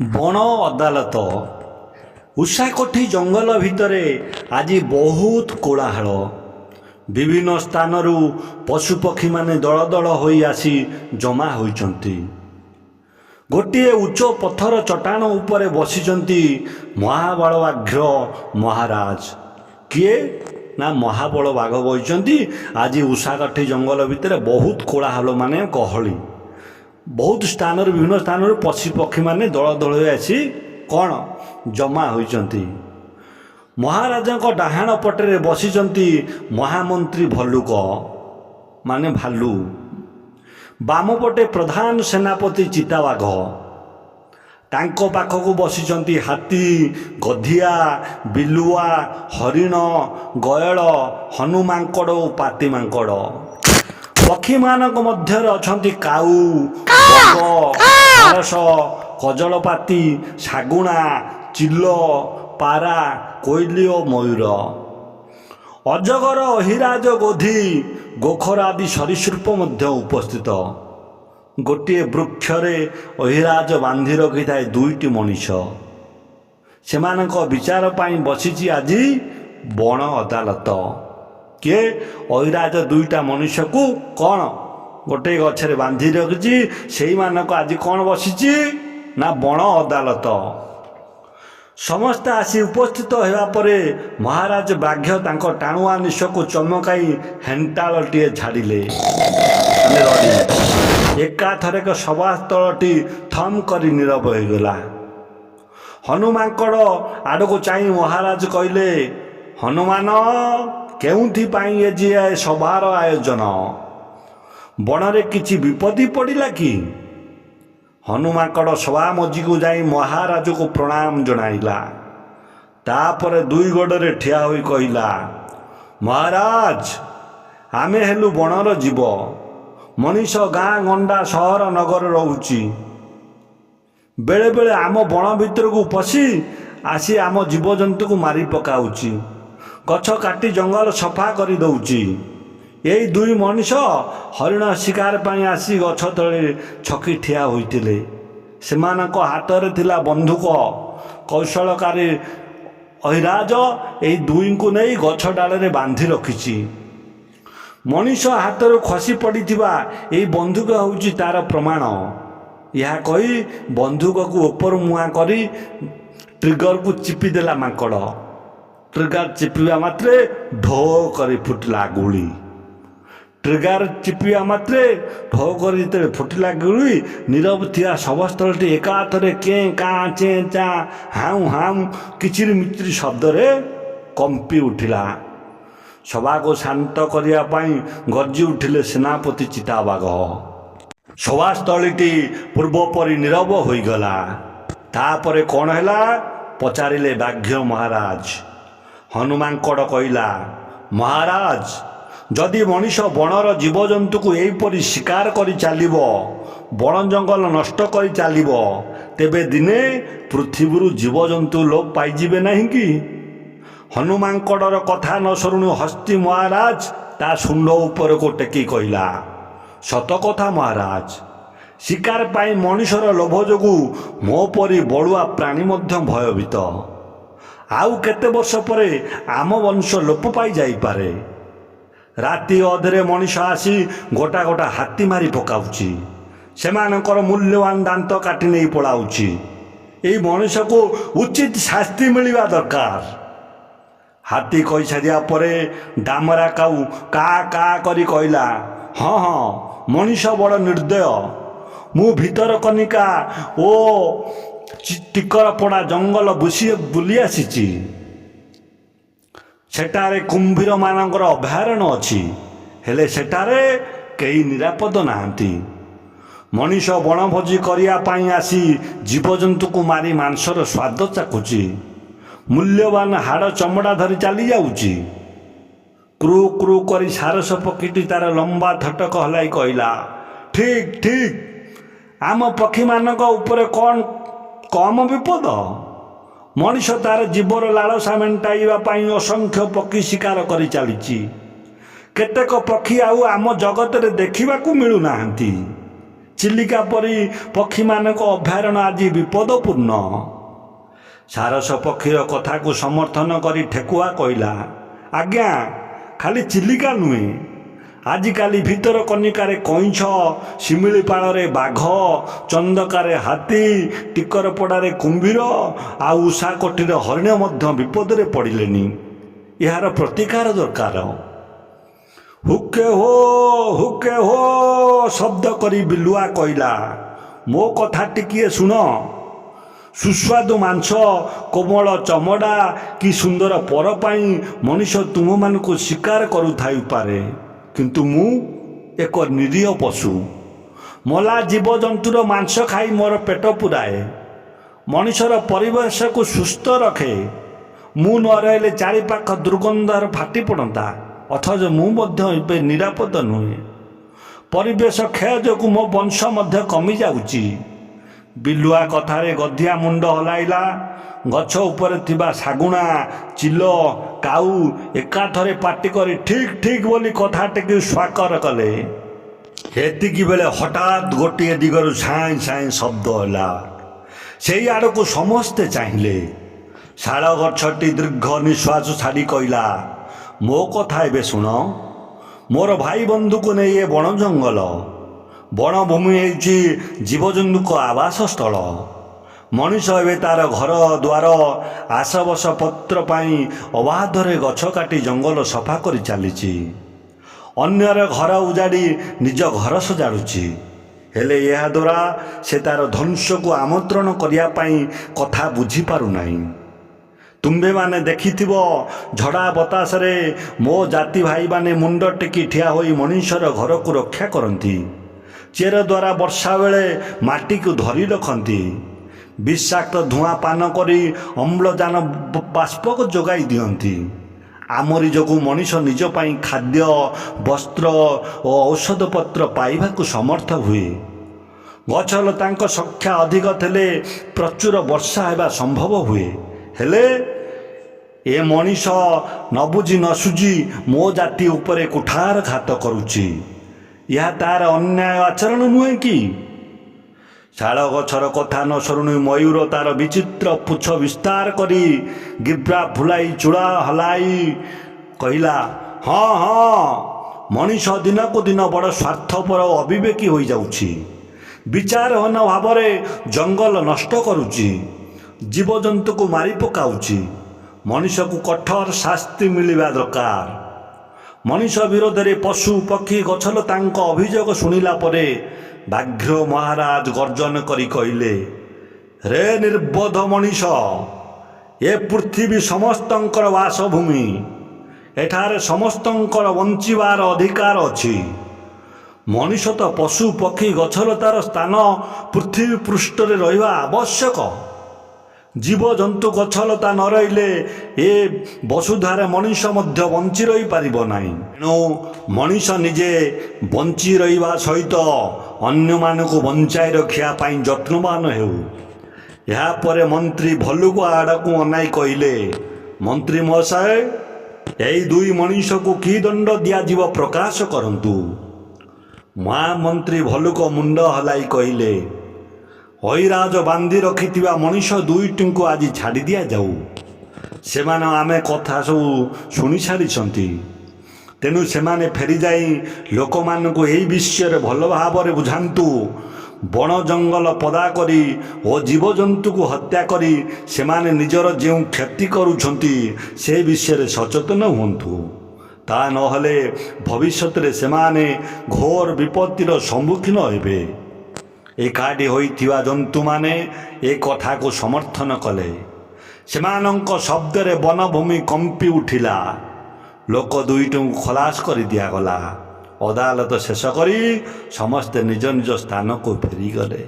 ବଣ ଅଦାଲତ ଉଷାକୋଠି ଜଙ୍ଗଲ ଭିତରେ ଆଜି ବହୁତ କୋଳାହଳ। ବିଭିନ୍ନ ସ୍ଥାନରୁ ପଶୁପକ୍ଷୀମାନେ ଦଳ ଦଳ ହୋଇ ଆସି ଜମା ହୋଇଛନ୍ତି। ଗୋଟିଏ ଉଚ୍ଚ ପଥର ଚଟାଣ ଉପରେ ବସିଛନ୍ତି ମହାବଳବାଘ୍ର ମହାରାଜ। କିଏ ନା ମହାବଳ ବାଘ ବସିଛନ୍ତି। ଆଜି ଉଷାକୋଠି ଜଙ୍ଗଲ ଭିତରେ ବହୁତ କୋଳାହଳ, ମାନେ ଗହଳି। ବହୁତ ସ୍ଥାନରୁ ବିଭିନ୍ନ ସ୍ଥାନରୁ ପଶୁପକ୍ଷୀମାନେ ଦଳ ଦଳ ହୋଇ ଆସି କ'ଣ ଜମା ହୋଇଛନ୍ତି। ମହାରାଜାଙ୍କ ଡାହାଣ ପଟରେ ବସିଛନ୍ତି ମହାମନ୍ତ୍ରୀ ଭଲ୍ଲୁକ, ମାନେ ଭାଲୁ। ବାମ ପଟେ ପ୍ରଧାନ ସେନାପତି ଚିତାବାଘ। ତାଙ୍କ ପାଖକୁ ବସିଛନ୍ତି ହାତୀ, ଗଧିଆ, ବିଲୁଆ, ହରିଣ, ଗୟଳ, ହନୁମାଙ୍କଡ଼ ଓ ପାତି ମାଙ୍କଡ଼। ପକ୍ଷୀମାନଙ୍କ ମଧ୍ୟରେ ଅଛନ୍ତି କାଉ, ବଗ, ସାରସ, କଜଳପାତି, ଶାଗୁଣା, ଚିଲ, ପାରା, କୋଇଲି ଓ ମୟୂର। ଅଜଗର, ଅହିରାଜ, ଗୋଧି, ଗୋଖର ଆଦି ସରୀସୃପ ମଧ୍ୟ ଉପସ୍ଥିତ। ଗୋଟିଏ ବୃକ୍ଷରେ ଅହିରାଜ ବାନ୍ଧି ରଖିଥାଏ ଦୁଇଟି ମଣିଷ। ସେମାନଙ୍କ ବିଚାର ପାଇଁ ବସିଛି ଆଜି ବଣ ଅଦାଲତ। କିଏ? ଅହିରାଜ ଦୁଇଟା ମଣିଷକୁ କ'ଣ ଗୋଟିଏ ଗଛରେ ବାନ୍ଧି ରଖିଛି। ସେଇମାନଙ୍କ ଆଜି କ'ଣ ବସିଛି ନା ବଣ ଅଦାଲତ। ସମସ୍ତେ ଆସି ଉପସ୍ଥିତ ହେବା ପରେ ମହାରାଜ ବାଘ ତାଙ୍କ ଟାଣୁଆ ନିଶକୁ ଚମକାଇ ହେଣ୍ଟାଳଟିଏ ଛାଡ଼ିଲେ। ଏକାଥରକ ସଭାସ୍ଥଳଟି ଥମ୍ କରି ନୀରବ ହୋଇଗଲା। ହନୁମାଙ୍କଡ଼ ଆଡ଼କୁ ଚାହିଁ ମହାରାଜ କହିଲେ, ହନୁମାନ, କେଉଁଥିପାଇଁ ଏ ସଭାର ଆୟୋଜନ? ବଣରେ କିଛି ବିପତ୍ତି ପଡ଼ିଲା କି? ହନୁମାଙ୍କଡ଼ ସଭା ମଝିକୁ ଯାଇ ମହାରାଜକୁ ପ୍ରଣାମ ଜଣାଇଲା। ତାପରେ ଦୁଇ ଗୋଡ଼ରେ ଠିଆ ହୋଇ କହିଲା, ମହାରାଜ, ଆମେ ହେଲୁ ବଣର ଜୀବ। ମଣିଷ ଗାଁ ଗଣ୍ଡା ସହର ନଗର ରହୁଛି। ବେଳେବେଳେ ଆମ ବଣ ଭିତରକୁ ପଶି ଆସି ଆମ ଜୀବଜନ୍ତୁକୁ ମାରି ପକାଉଛି। ଗଛ କାଟି ଜଙ୍ଗଲ ସଫା କରିଦେଉଛି। ଏଇ ଦୁଇ ମଣିଷ ହରିଣ ଶିକାର ପାଇଁ ଆସି ଗଛ ତଳେ ଛକି ଠିଆ ହୋଇଥିଲେ। ସେମାନଙ୍କ ହାତରେ ଥିଲା ବନ୍ଧୁକ। କୌଶଳକାରୀ ଅହିରାଜ ଏହି ଦୁହିଁଙ୍କୁ ନେଇ ଗଛ ଡାଳରେ ବାନ୍ଧି ରଖିଛି। ମଣିଷ ହାତରୁ ଖସି ପଡ଼ିଥିବା ଏହି ବନ୍ଧୁକ ହେଉଛି ତାର ପ୍ରମାଣ। ଏହା କହି ବନ୍ଧୁକକୁ ଉପରୁ ମୁହାଁ କରି ଟ୍ରିଗରକୁ ଚିପି ଦେଲା ମାଙ୍କଡ଼। ଟ୍ରିଗର ଚିପିବା ମାତ୍ରେ ଢୋ କରି ଫୁଟିଲା ଗୁଳି। ଟ୍ରିଗର ଚିପିବା ମାତ୍ରେ ଢୋ କରି ଯେତେବେଳେ ଫୁଟିଲା ଗୁଳି, ନୀରବ ଥିବା ସଭାସ୍ଥଳଟି ଏକାଥରେ କେଁ କାଁ ଚେଁ ଚାଁ ହାଉଁ ହାଉଁ କିଚିରି ମିଚିରି ଶବ୍ଦରେ କମ୍ପି ଉଠିଲା। ସଭାକୁ ଶାନ୍ତ କରିବା ପାଇଁ ଗର୍ଜି ଉଠିଲେ ସେନାପତି ଚିତାବାଘ। ସଭାସ୍ଥଳୀଟି ପୂର୍ବ ପରି ନୀରବ ହୋଇଗଲା। ତାପରେ କ'ଣ ହେଲା ପଚାରିଲେ ବାଘ ମହାରାଜ। ହନୁମାଙ୍କଡ଼ କହିଲା, ମହାରାଜ, ଯଦି ମଣିଷ ବଣର ଜୀବଜନ୍ତୁକୁ ଏହିପରି ଶିକାର କରି ଚାଲିବ, ବଣ ଜଙ୍ଗଲ ନଷ୍ଟ କରି ଚାଲିବ, ତେବେ ଦିନେ ପୃଥିବୀରୁ ଜୀବଜନ୍ତୁ ଲୋପ ପାଇଯିବେ ନାହିଁ କି? ହନୁମାଙ୍କଡ଼ର କଥା ନ ଶୁଣୁ ହସ୍ତି ମହାରାଜ ତା ଶୁଣ୍ଡ ଉପରକୁ ଟେକି କହିଲା, ସତ କଥା ମହାରାଜ। ଶିକାର ପାଇଁ ମଣିଷର ଲୋଭ ଯୋଗୁଁ ମୋ ପରି ବଳୁଆ ପ୍ରାଣୀ ମଧ୍ୟ ଭୟଭୀତ। ଆଉ କେତେ ବର୍ଷ ପରେ ଆମ ବଂଶ ଲୋପ ପାଇଯାଇପାରେ। ରାତି ଅଧରେ ମଣିଷ ଆସି ଗୋଟା ଗୋଟା ହାତୀ ମାରି ପକାଉଛି। ସେମାନଙ୍କର ମୂଲ୍ୟବାନ ଦାନ୍ତ କାଟି ନେଇ ପଳାଉଛି। ଏହି ମଣିଷକୁ ଉଚିତ ଶାସ୍ତି ମିଳିବା ଦରକାର। ହାତୀ କହିସାରିବା ପରେ ଡାମରା କାଉ କା କା କରି କହିଲା, ହଁ ହଁ, ମଣିଷ ବଡ଼ ନିର୍ଦ୍ଦୟ। ମୁଁ ଭିତରକନିକା ଓ ଟିକରପଡ଼ା ଜଙ୍ଗଲ ବୁଲି ଆସିଛି। ସେଠାରେ କୁମ୍ଭୀରମାନଙ୍କର ଅଭୟାରଣ୍ୟ ଅଛି। ହେଲେ ସେଠାରେ କେହି ନିରାପଦ ନାହାନ୍ତି। ମଣିଷ ବଣଭୋଜି କରିବା ପାଇଁ ଆସି ଜୀବଜନ୍ତୁକୁ ମାରି ମାଂସର ସ୍ୱାଦ ଚାଖୁଛି। ମୂଲ୍ୟବାନ ହାଡ଼ ଚମଡ଼ା ଧରି ଚାଲି ଯାଉଛି। କ୍ରୁ କ୍ରୁ କରି ସାରସ ପକ୍ଷୀଟି ତାର ଲମ୍ବା ଥଟକ ହଲାଇ କହିଲା, ଠିକ୍ ଠିକ୍, ଆମ ପକ୍ଷୀମାନଙ୍କ ଉପରେ କ'ଣ କମ ବିପଦ? ମଣିଷ ତାର ଜୀବର ଲାଳସା ମେଣ୍ଟାଇବା ପାଇଁ ଅସଂଖ୍ୟ ପକ୍ଷୀ ଶିକାର କରି ଚାଲିଛି। କେତେକ ପକ୍ଷୀ ଆଉ ଆମ ଜଗତରେ ଦେଖିବାକୁ ମିଳୁନାହାନ୍ତି। ଚିଲିକା ପରି ପକ୍ଷୀମାନଙ୍କ ଅଭୟାରଣ୍ୟ ଆଜି ବିପଦପୂର୍ଣ୍ଣ। ସାରସ ପକ୍ଷୀର କଥାକୁ ସମର୍ଥନ କରି ଠେକୁଆ କହିଲା, ଆଜ୍ଞା, ଖାଲି ଚିଲିକା ନୁହେଁ, ଆଜିକାଲି ଭିତରକନିକାରେ କଇଁଛ, ଶିମିଳିପାଳରେ ବାଘ, ଚନ୍ଦକାରେ ହାତୀ, ଟିକରପଡ଼ାରେ କୁମ୍ଭୀର ଆଉ ଉଷାକୋଟିରେ ହରିଣ ମଧ୍ୟ ବିପଦରେ ପଡ଼ିଲେଣି। ଏହାର ପ୍ରତିକାର ଦରକାର। ହୁକେ ହୋ ଶବ୍ଦ କରି ବିଲୁଆ କହିଲା, ମୋ କଥା ଟିକିଏ ଶୁଣ। ସୁସ୍ୱାଦୁ ମାଂସ, କୋମଳ ଚମଡ଼ା, କି ସୁନ୍ଦର ପର ପାଇଁ ମଣିଷ ତୁମମାନଙ୍କୁ ଶିକାର କରୁଥାଇପାରେ, କିନ୍ତୁ ମୁଁ ଏକ ନିରୀହ ପଶୁ। ମଲା ଜୀବଜନ୍ତୁର ମାଂସ ଖାଇ ମୋର ପେଟ ପୁରାଏ, ମଣିଷର ପରିବେଶକୁ ସୁସ୍ଥ ରଖେ। ମୁଁ ନ ରହିଲେ ଚାରିପାଖ ଦୁର୍ଗନ୍ଧରେ ଫାଟି ପଡ଼ନ୍ତା, ଅଥଚ ମୁଁ ମଧ୍ୟ ଏବେ ନିରାପଦ ନୁହେଁ। ପରିବେଶ କ୍ଷୟ ଯୋଗୁଁ ମୋ ବଂଶ ମଧ୍ୟ କମିଯାଉଛି। ବିଲୁଆ କଥାରେ ଗଧିଆ ମୁଣ୍ଡ ହଲାଇଲା। ଗଛ ଉପରେ ଥିବା ଶାଗୁଣା, ଚିଲ, କାଉ ଏକାଥରେ ପାଟି କରି ଠିକ୍ ଠିକ୍ ବୋଲି କଥାଟିକୁ ସ୍ୱାକାର କଲେ। ଏତିକି ବେଳେ ହଠାତ୍ ଗୋଟିଏ ଦିଗରୁ ସାଇଁ ସାଇଁ ଶବ୍ଦ ହେଲା। ସେଇ ଆଡ଼କୁ ସମସ୍ତେ ଚାହିଁଲେ। ଶାଳ ଗଛଟି ଦୀର୍ଘ ନିଶ୍ୱାସ ଛାଡ଼ି କହିଲା, ମୋ କଥା ଏବେ ଶୁଣ। ମୋର ଭାଇ ବନ୍ଧୁକୁ ନେଇ ଏ ବଣ ଜଙ୍ଗଲ, ବଣଭୂମି ହେଉଛି ଜୀବଜନ୍ତୁଙ୍କ ଆବାସସ୍ଥଳ। ମଣିଷ ଏବେ ତା'ର ଘର ଦ୍ୱାର, ଆସବାସ ପତ୍ର ପାଇଁ ଅବାଧରେ ଗଛ କାଟି ଜଙ୍ଗଲ ସଫା କରି ଚାଲିଛି। ଅନ୍ୟର ଘର ଉଜାଡ଼ି ନିଜ ଘର ସଜାଡ଼ୁଛି। ହେଲେ ଏହାଦ୍ୱାରା ସେ ତା'ର ଧ୍ୱଂସକୁ ଆମନ୍ତ୍ରଣ କରିବା ପାଇଁ କଥା ବୁଝିପାରୁନାହିଁ। ତୁମ୍ଭେମାନେ ଦେଖିଥିବ, ଝଡ଼ା ବତାସରେ ମୋ ଜାତି ଭାଇମାନେ ମୁଣ୍ଡ ଟେକି ଠିଆ ହୋଇ ମଣିଷର ଘରକୁ ରକ୍ଷା କରନ୍ତି। ଚେର ଦ୍ୱାରା ବର୍ଷା ବେଳେ ମାଟିକୁ ଧରି ରଖନ୍ତି। ବିଷାକ୍ତ ଧୂଆଁ ପାନ କରି ଅମ୍ଳଜାନ ବାଷ୍ପକୁ ଯୋଗାଇ ଦିଅନ୍ତି। ଆମରି ଯୋଗୁଁ ମଣିଷ ନିଜ ପାଇଁ ଖାଦ୍ୟ, ବସ୍ତ୍ର ଓ ଔଷଧପତ୍ର ପାଇବାକୁ ସମର୍ଥ ହୁଏ। ଗଛଲତାଙ୍କ ସଂଖ୍ୟା ଅଧିକ ଥିଲେ ପ୍ରଚୁର ବର୍ଷା ହେବା ସମ୍ଭବ ହୁଏ। ହେଲେ ଏ ମଣିଷ ନ ବୁଝି ନ ସୁଝି ମୋ ଜାତି ଉପରେ କୁଠାରଘାତ କରୁଛି। ଏହା ତା'ର ଅନ୍ୟାୟ ଆଚରଣ ନୁହେଁ କି? ଶାଳ ଗଛର କଥା ନ ଶୁଣି ମୟୂର ତା'ର ବିଚିତ୍ର ପୁଚ୍ଛ ବିସ୍ତାର କରି ଗିବ୍ରା ଫୁଲାଇ ଚୂଡ଼ା ହଲାଇ କହିଲା, ହଁ, ମଣିଷ ଦିନକୁ ଦିନ ବଡ଼ ସ୍ୱାର୍ଥପର ଓ ଅବିବେକୀ ହୋଇଯାଉଛି। ବିଚାରହୀନ ଭାବରେ ଜଙ୍ଗଲ ନଷ୍ଟ କରୁଛି, ଜୀବଜନ୍ତୁକୁ ମାରି ପକାଉଛି। ମଣିଷକୁ କଠୋର ଶାସ୍ତି ମିଳିବା ଦରକାର। ମଣିଷ ବିରୋଧରେ ପଶୁ, ପକ୍ଷୀ, ଗଛଲତାଙ୍କ ଅଭିଯୋଗ ଶୁଣିଲା ପରେ ବ୍ୟାଘ୍ର ମହାରାଜ ଗର୍ଜନ କରି କହିଲେ, ରେ ନିର୍ବୋଧ ମଣିଷ, ଏ ପୃଥିବୀ ସମସ୍ତଙ୍କର ବାସଭୂମି। ଏଠାରେ ସମସ୍ତଙ୍କର ବଞ୍ଚିବାର ଅଧିକାର ଅଛି। ମଣିଷ ତ ପଶୁ, ପକ୍ଷୀ, ଗଛଲତାର ସ୍ଥାନ ପୃଥିବୀ ପୃଷ୍ଠରେ ରହିବା ଆବଶ୍ୟକ। ଜୀବଜନ୍ତୁ, ଗଛଲତା ନ ରହିଲେ ଏ ବସୁଧାରେ ମଣିଷ ମଧ୍ୟ ବଞ୍ଚି ରହିପାରିବ ନାହିଁ। ତେଣୁ ମଣିଷ ନିଜେ ବଞ୍ଚି ରହିବା ସହିତ ଅନ୍ୟମାନଙ୍କୁ ବଞ୍ଚାଇ ରଖିବା ପାଇଁ ଯତ୍ନବାନ ହେଉ। ଏହାପରେ ମନ୍ତ୍ରୀ ଭଲ୍ଲୁକ ଆଡ଼କୁ ଅନାଇ କହିଲେ, ମନ୍ତ୍ରୀ ମହାଶୟ, ଏହି ଦୁଇ ମଣିଷକୁ କି ଦଣ୍ଡ ଦିଆଯିବ ପ୍ରକାଶ କରନ୍ତୁ। ମହାମନ୍ତ୍ରୀ ଭଲ୍ଲୁକ ମୁଣ୍ଡ ହଲାଇ କହିଲେ, ଐରାଜ ବାନ୍ଧି ରଖିଥିବା ମଣିଷ ଦୁଇଟିଙ୍କୁ ଆଜି ଛାଡ଼ି ଦିଆଯାଉ। ସେମାନେ ଆମେ କଥା ସବୁ ଶୁଣିସାରିଛନ୍ତି। ତେଣୁ ସେମାନେ ଫେରିଯାଇ ଲୋକମାନଙ୍କୁ ଏହି ବିଷୟରେ ଭଲ ଭାବରେ ବୁଝାନ୍ତୁ। ବଣ ଜଙ୍ଗଲ ପଦା କରି ଓ ଜୀବଜନ୍ତୁକୁ ହତ୍ୟା କରି ସେମାନେ ନିଜର ଯେଉଁ କ୍ଷତି କରୁଛନ୍ତି ସେ ବିଷୟରେ ସଚେତନ ହୁଅନ୍ତୁ। ତା ନହେଲେ ଭବିଷ୍ୟତରେ ସେମାନେ ଘୋର ବିପତ୍ତିର ସମ୍ମୁଖୀନ ହେବେ। ଏକାଠି ହୋଇଥିବା ଜନ୍ତୁମାନେ ଏ କଥାକୁ ସମର୍ଥନ କଲେ। ସେମାନଙ୍କ ଶବ୍ଦରେ ବନଭୂମି କମ୍ପି ଉଠିଲା। ଲୋକ ଦୁଇଟିଙ୍କୁ ଖଲାସ କରି ଦିଆଗଲା। ଅଦାଲତ ଶେଷ କରି ସମସ୍ତେ ନିଜ ନିଜ ସ୍ଥାନକୁ ଫେରିଗଲେ।